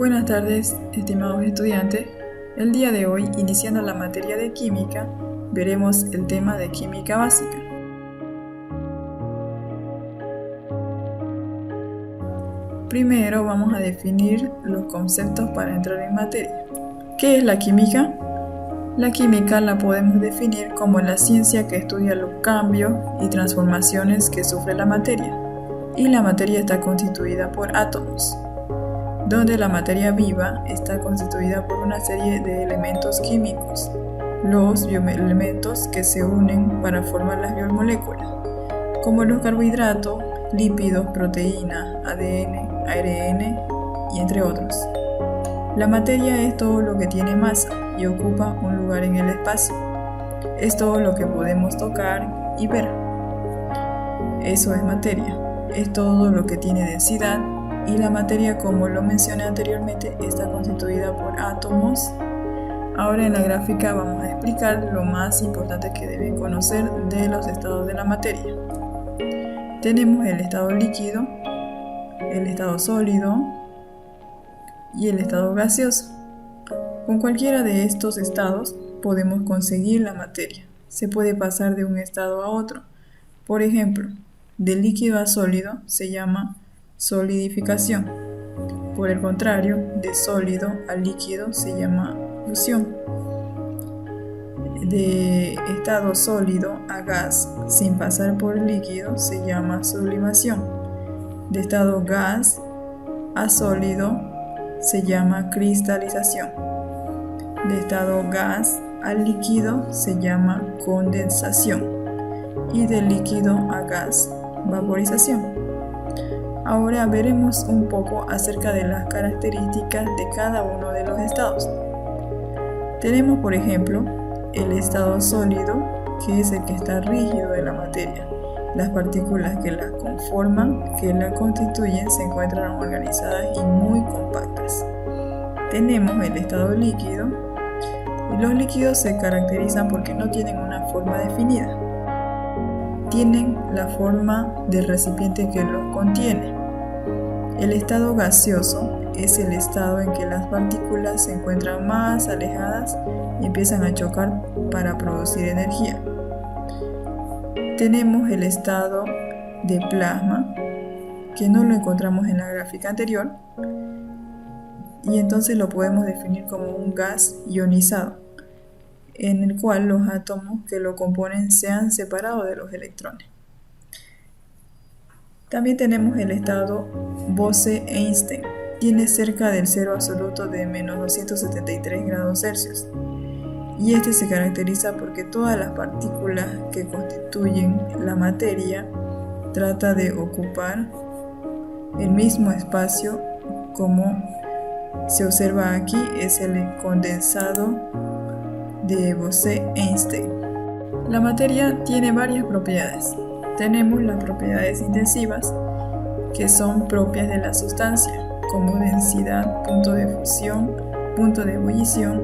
Buenas tardes, estimados estudiantes. El día de hoy, iniciando la materia de química, veremos el tema de química básica. Primero vamos a definir los conceptos para entrar en materia. ¿Qué es la química? La química la podemos definir como la ciencia que estudia los cambios y transformaciones que sufre la materia. Y la materia está constituida por átomos, donde la materia viva está constituida por una serie de elementos químicos, los bioelementos que se unen para formar las biomoléculas, como los carbohidratos, lípidos, proteínas, ADN, ARN y entre otros. La materia es todo lo que tiene masa y ocupa un lugar en el espacio. Es todo lo que podemos tocar y ver. Eso es materia. Es todo lo que tiene densidad. Y la materia, como lo mencioné anteriormente, está constituida por átomos. Ahora en la gráfica vamos a explicar lo más importante que deben conocer de los estados de la materia. Tenemos el estado líquido, el estado sólido y el estado gaseoso. Con cualquiera de estos estados podemos conseguir la materia. Se puede pasar de un estado a otro. Por ejemplo, de líquido a sólido se llama solidificación. Por el contrario, de sólido a líquido se llama fusión. De estado sólido a gas sin pasar por líquido se llama sublimación. De estado gas a sólido se llama cristalización. De estado gas a líquido se llama condensación. Y de líquido a gas, vaporización. Ahora veremos un poco acerca de las características de cada uno de los estados. Tenemos, por ejemplo, el estado sólido, que es el que está rígido de la materia. Las partículas que la conforman, que la constituyen, se encuentran organizadas y muy compactas. Tenemos el estado líquido, y los líquidos se caracterizan porque no tienen una forma definida. Tienen la forma del recipiente que los contiene. El estado gaseoso es el estado en que las partículas se encuentran más alejadas y empiezan a chocar para producir energía. Tenemos el estado de plasma, que no lo encontramos en la gráfica anterior, y entonces lo podemos definir como un gas ionizado, en el cual los átomos que lo componen se han separado de los electrones. También tenemos el estado Bose-Einstein. Tiene cerca del cero absoluto de menos 273 grados Celsius. Y este se caracteriza porque todas las partículas que constituyen la materia trata de ocupar el mismo espacio, como se observa aquí, es el condensado de Bose-Einstein. La materia tiene varias propiedades. Tenemos las propiedades intensivas, que son propias de la sustancia, como densidad, punto de fusión, punto de ebullición,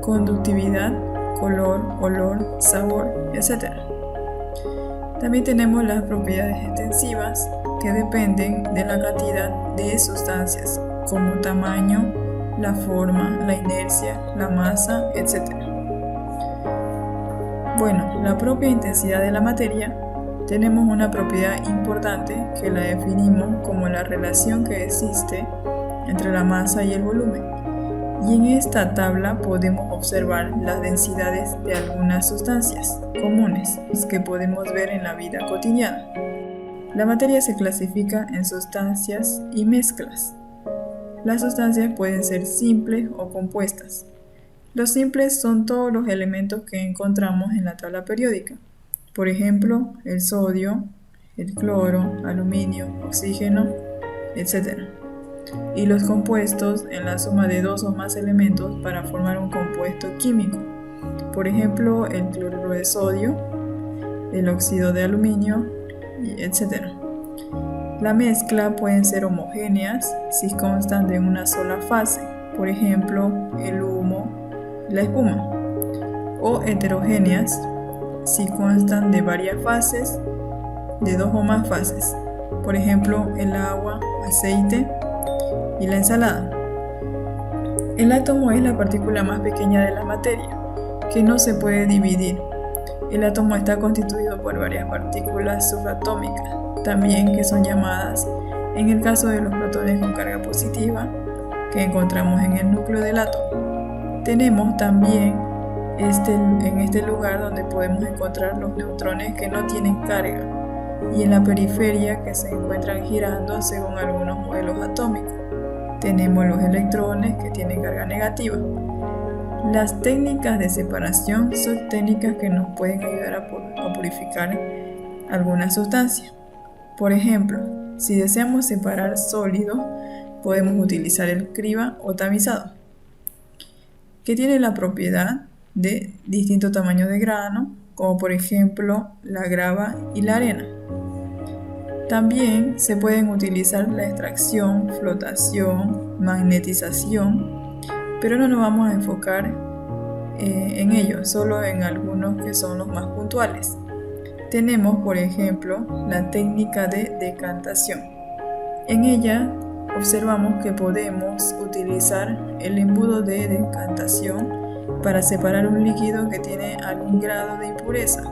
conductividad, color, olor, sabor, etc. También tenemos las propiedades extensivas, que dependen de la cantidad de sustancias, como tamaño, la forma, la inercia, la masa, etc. Bueno, la propia intensidad de la materia, tenemos una propiedad importante que la definimos como la relación que existe entre la masa y el volumen. Y en esta tabla podemos observar las densidades de algunas sustancias comunes que podemos ver en la vida cotidiana. La materia se clasifica en sustancias y mezclas. Las sustancias pueden ser simples o compuestas. Los simples son todos los elementos que encontramos en la tabla periódica. Por ejemplo, el sodio, el cloro, aluminio, oxígeno, etc. Y los compuestos en la suma de dos o más elementos para formar un compuesto químico. Por ejemplo, el cloruro de sodio, el óxido de aluminio, etc. La mezcla pueden ser homogéneas si constan de una sola fase, por ejemplo, el humo, la espuma, o heterogéneas si constan de varias fases, de dos o más fases, por ejemplo, el agua, aceite y la ensalada. El átomo es la partícula más pequeña de la materia, que no se puede dividir. El átomo está constituido por varias partículas subatómicas, también que son llamadas, en el caso de los protones con carga positiva, que encontramos en el núcleo del átomo. Tenemos también en este lugar donde podemos encontrar los neutrones que no tienen carga, y en la periferia que se encuentran girando según algunos modelos atómicos. Tenemos los electrones que tienen carga negativa. Las técnicas de separación son técnicas que nos pueden ayudar a purificar algunas sustancias. Por ejemplo, si deseamos separar sólidos, podemos utilizar el criba o tamizado, que tiene la propiedad de distintos tamaños de grano, como por ejemplo la grava y la arena. También se pueden utilizar la extracción, flotación, magnetización, pero no nos vamos a enfocar en ello, solo en algunos que son los más puntuales. Tenemos, por ejemplo, la técnica de decantación. En ella observamos que podemos utilizar el embudo de decantación para separar un líquido que tiene algún grado de impureza.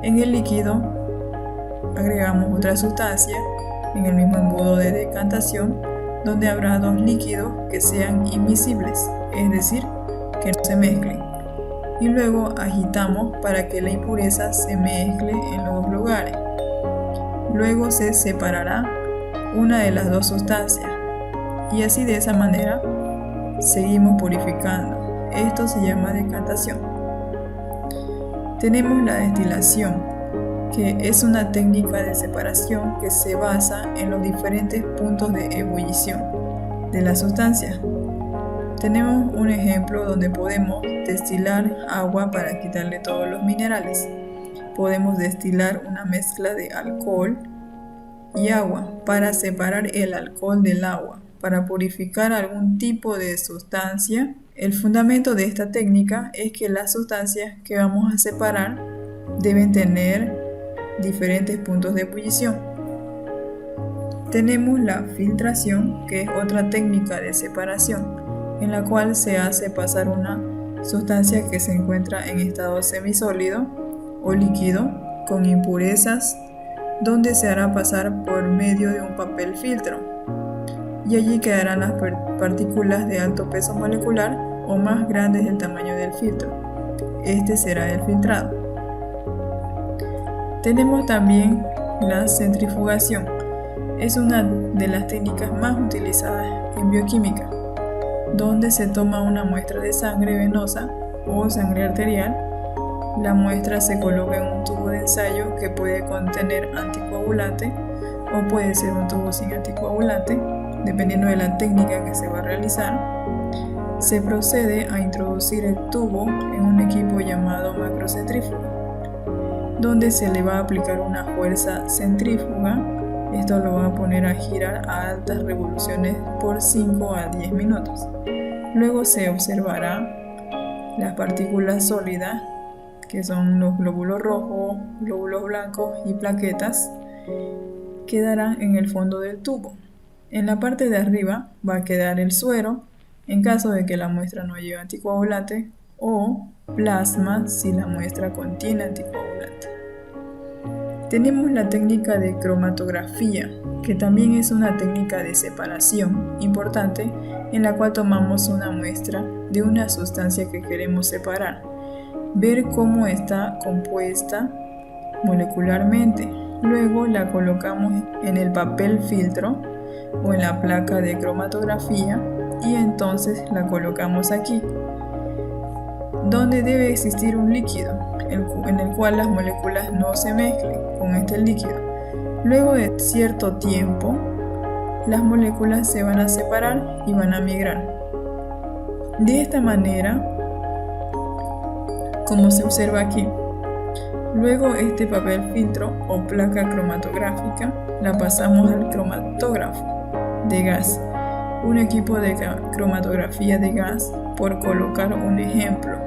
En el líquido agregamos otra sustancia en el mismo embudo de decantación, donde habrá dos líquidos que sean inmiscibles, es decir, que no se mezclen, y luego agitamos para que la impureza se mezcle en los dos lugares. Luego se separará una de las dos sustancias, y así de esa manera seguimos purificando. Esto se llama decantación. Tenemos la destilación, que es una técnica de separación que se basa en los diferentes puntos de ebullición de la sustancia. Tenemos un ejemplo donde podemos destilar agua para quitarle todos los minerales. Podemos destilar una mezcla de alcohol y agua para separar el alcohol del agua, para purificar algún tipo de sustancia. El fundamento de esta técnica es que las sustancias que vamos a separar deben tener diferentes puntos de ebullición. Tenemos la filtración, que es otra técnica de separación, en la cual se hace pasar una sustancia que se encuentra en estado semisólido o líquido con impurezas, donde se hará pasar por medio de un papel filtro, y allí quedarán las partículas de alto peso molecular o más grandes del tamaño del filtro. Este será el filtrado. Tenemos también la centrifugación. Es una de las técnicas más utilizadas en bioquímica, donde se toma una muestra de sangre venosa o sangre arterial. La muestra se coloca en un tubo de ensayo que puede contener anticoagulante o puede ser un tubo sin anticoagulante, dependiendo de la técnica que se va a realizar. Se procede a introducir el tubo en un equipo llamado macrocentrífuga, donde se le va a aplicar una fuerza centrífuga. Esto lo va a poner a girar a altas revoluciones por 5 a 10 minutos. Luego se observará las partículas sólidas, que son los glóbulos rojos, glóbulos blancos y plaquetas, quedarán en el fondo del tubo. En la parte de arriba va a quedar el suero, en caso de que la muestra no lleve anticoagulante, o plasma si la muestra contiene anticoagulante. Tenemos la técnica de cromatografía, que también es una técnica de separación importante, en la cual tomamos una muestra de una sustancia que queremos separar, ver cómo está compuesta molecularmente. Luego la colocamos en el papel filtro o en la placa de cromatografía, y entonces la colocamos aquí, donde debe existir un líquido en el cual las moléculas no se mezclen con este líquido. Luego de cierto tiempo, las moléculas se van a separar y van a migrar. De esta manera, como se observa aquí. Luego este papel filtro o placa cromatográfica la pasamos al cromatógrafo de gas, un equipo de cromatografía de gas, por colocar un ejemplo.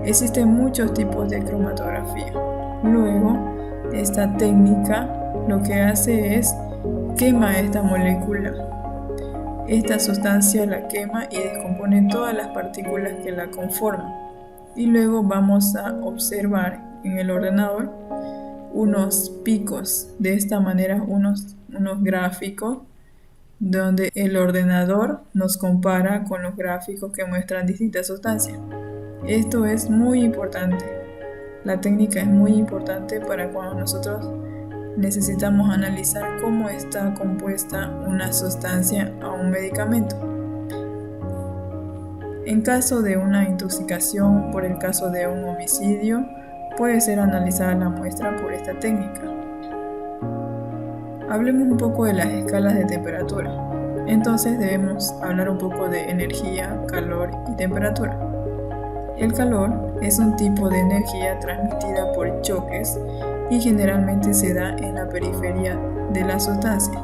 Existen muchos tipos de cromatografía. Luego, esta técnica lo que hace es quema esta molécula Esta sustancia la quema y descompone todas las partículas que la conforman. Y luego vamos a observar en el ordenador unos picos, de esta manera unos gráficos donde el ordenador nos compara con los gráficos que muestran distintas sustancias. Esto es muy importante. La técnica es muy importante para cuando nosotros necesitamos analizar cómo está compuesta una sustancia a un medicamento. En caso de una intoxicación, por el caso de un homicidio, puede ser analizada la muestra por esta técnica. Hablemos un poco de las escalas de temperatura. Entonces debemos hablar un poco de energía, calor y temperatura. El calor es un tipo de energía transmitida por choques y generalmente se da en la periferia de la sustancia.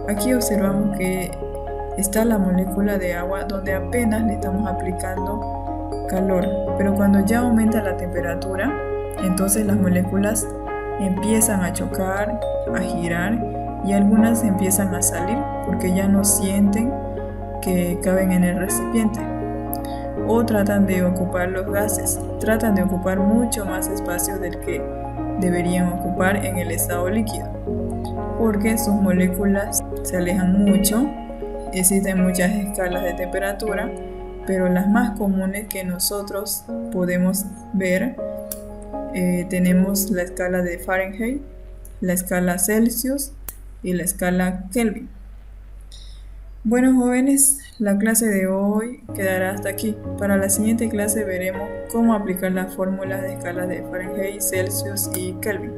Aquí observamos que está la molécula de agua donde apenas le estamos aplicando calor, pero cuando ya aumenta la temperatura, entonces las moléculas empiezan a chocar, a girar y algunas empiezan a salir porque ya no sienten que caben en el recipiente. O tratan de ocupar los gases, tratan de ocupar mucho más espacio del que deberían ocupar en el estado líquido, porque sus moléculas se alejan mucho. Existen muchas escalas de temperatura, pero las más comunes que nosotros podemos ver, tenemos la escala de Fahrenheit, la escala Celsius y la escala Kelvin. Bueno, jóvenes, la clase de hoy quedará hasta aquí. Para la siguiente clase veremos cómo aplicar las fórmulas de escalas de Fahrenheit, Celsius y Kelvin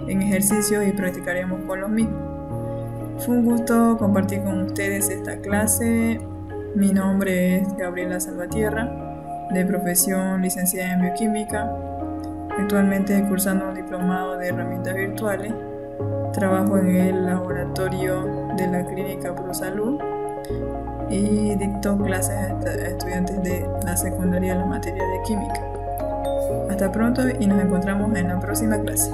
en ejercicios y practicaremos con los mismos. Fue un gusto compartir con ustedes esta clase. Mi nombre es Gabriela Salvatierra, de profesión licenciada en bioquímica, actualmente cursando un diplomado de herramientas virtuales. Trabajo en el laboratorio de la Clínica ProSalud y dicto clases a estudiantes de la secundaria en la materia de química. Hasta pronto y nos encontramos en la próxima clase.